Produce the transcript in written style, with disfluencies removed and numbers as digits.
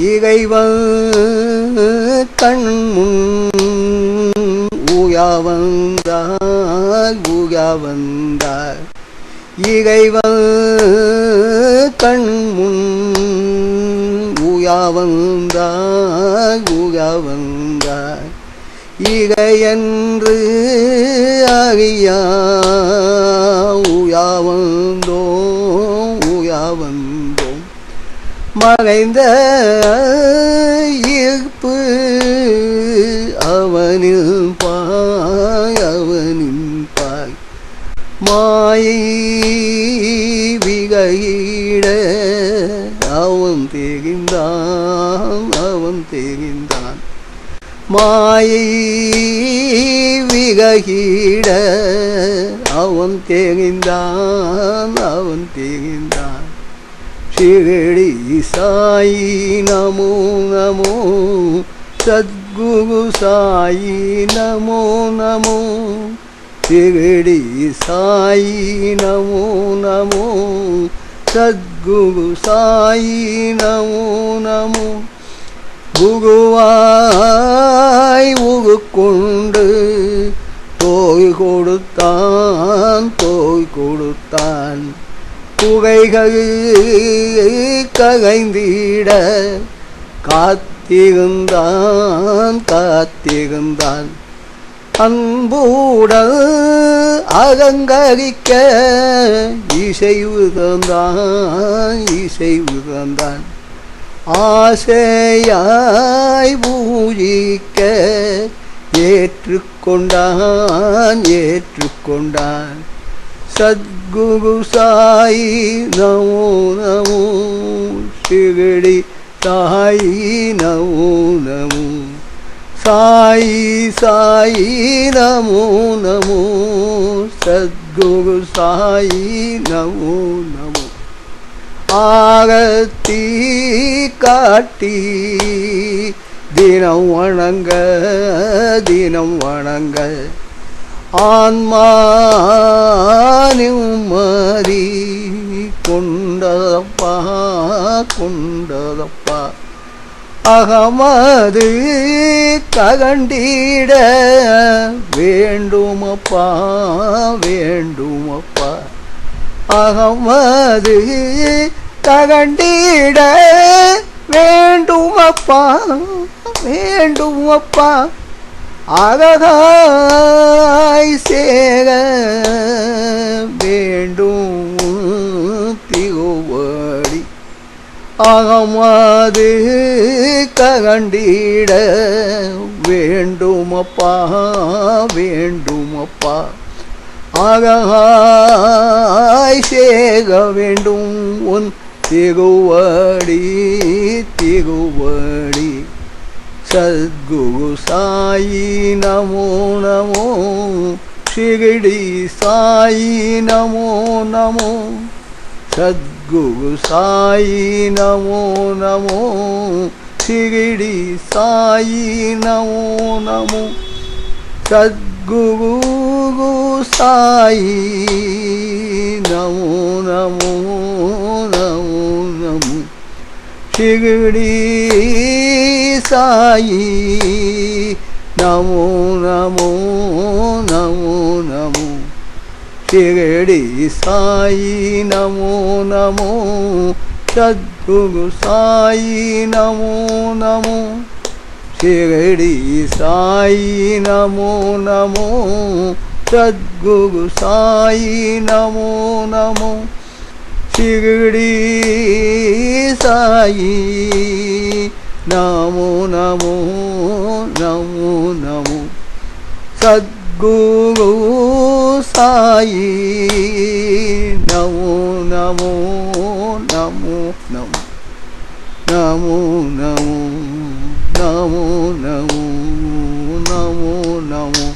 இறைவன் கண்முன் உயவந்தார் இறைவன் கண்முன் உயவந்தார் இறையன்று அறியா உயவந்தோம் மறைந்த ஈர்ப்பு அவனில் பாய் மாயை விகையிட அவன் தெரிந்தான் மாயை விகையிட அவன் தெரிந்தான் ஷிரடி சாயி நமோ நமோ சத்குரு சாயி நமோ நமோ ஷிரடி சாயி நமோ நமோ சத்குரு சாயி நமோ நமோ குருவாய் உருக்கொண்டு தோய் கொடுத்தான் குகைகள் ககைந்திட காத்திருந்தான் அன்புடன் அகங்கரிக்க இசைவு தந்தான் ஆசையாய் பூஜிக்க ஏற்றுக்கொண்டான் சத்குரு சாயி நமோ நமோ ஷிரடி சாயி நமோ நமோ சாயி நமோ நமோ சத்குரு சாயி நமோ நமோ ஆகத்தி காட்டி தினம் வணங்க ஆன்மா நிம்மதி கொண்டதப்பா அகமது ககண்டிட வேண்டுமப்பா அகமது ககண்டிட வேண்டுமப்பா அழகாய் சேர வேண்டும் திருவடி அகமது ககண்டிட வேண்டுமப்பா அழகாய் சேர வேண்டும் உன் திருவடி சத்குரு சாயி நமோ நமோ ஷிரடி சாயி நமோ நமோ சத்குரு சாயி நமோ நமோ ஷிரடி சாயி நமோ நமோ சத்குரு சாயி நமோ நமோ ஷிரடி சாயி நமோ நமோ ஷிரடி சாயி நமோ நமோ சத்குரு சாயி நமோ நமோ ஷிரடி சாயி நமோ நமோ சத்குரு சாயி நமோ நமோ ஷிரடி சாயி நமோ நமோ சத்குரு சாயி நமோ நமோ நமோ